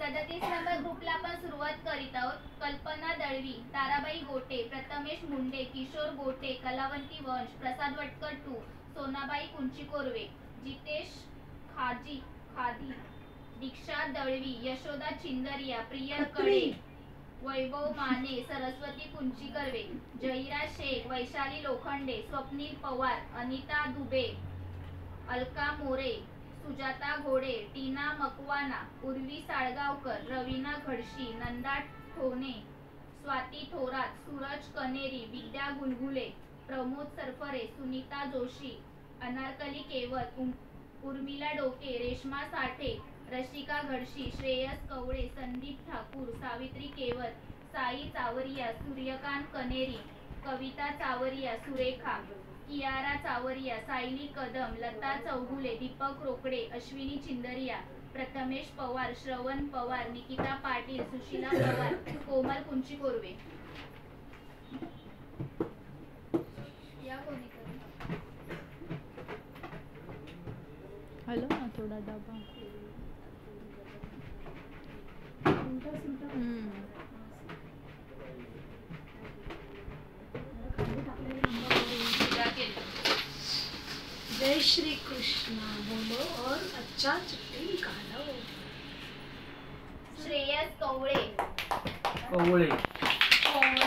37 number ग्रुपला आपण सुरुवात करीत आहोत. कल्पना दळवी, ताराबाई गोटे, प्रथमेश मुंडे, किशोर गोटे, कलावंती वंश, प्रसाद वटकर 2, सोनाबाई कुंचीकोर्वे, जितेश खाजी खादी, दीक्षा दळवी, यशोदा चिंदरिया, प्रिया कडे, वैभव माने, सरस्वती कुंचीकर्वे, जहिरा शेख, वैशाली लोखंडे, स्वप्नील पवार, अनिता दुबे, अलका मोरे, सुजाता घोडे, टीना मकवाना, उर्वी साळगावकर, रवीना घडशी, नंदा ठोने, स्वाती थोरात, सूरज कनेरी, विद्या गुलगुले, प्रमोद सरफरे, सुनीता जोशी, अनारकली केवत, उर्मिला डोके, रेश्मा साठे, रशिका घडशी, श्रेयस कवळे, संदीप ठाकूर, सावित्री केवत, साई चावरिया, सूर्यकांत कनेरी, कविता चावरिया, सुरेखा, कियारा चावरिया, सायली कदम, लता चौगुले, दीपक रोकडे, अश्विनी चिंदरिया, प्रथमेश पवार, श्रवण पवार, निकिता पाटील, सुशीला पवार, कोमल कुंचीकोर्वे. या कोणी हॅलो ना थोडा डबा. जय श्री कृष्ण बोलो और अच्छा चिट्ठी निकालो. श्रेयस कवळे, कवळे.